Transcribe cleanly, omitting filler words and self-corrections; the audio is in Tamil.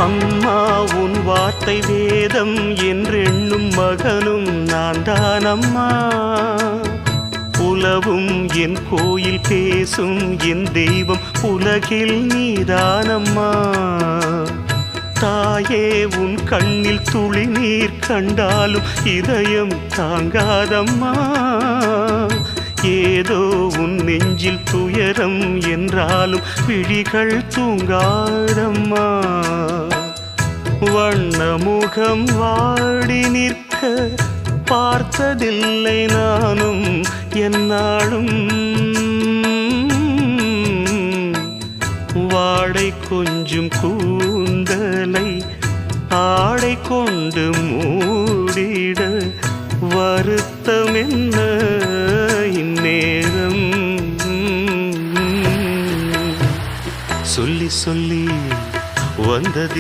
அம்மா உன் வார்த்தை வேதம் என்றெண்ணும் மகனும் நான் தானம்மா. உலவும் என் கோயில் பேசும் என் தெய்வம் உலகில் நீதானம்மா. தாயே உன் கண்ணில் துளி நீர் கண்டாலும் இதயம் தாங்காதம்மா. ஏதோ உன் நெஞ்சில் துயரம் என்றாலும் விழிகள் தூங்காதம்மா. வண்ணமுகம் வாடி நிற்க பார்த்ததில்லை நானும் என்னாலும். வாடை கொஞ்சம் கூந்தலை ஆடை கொண்டு மூடிட வருத்தம் என்ன இந்நேரம். சொல்லி சொல்லி வந்ததில்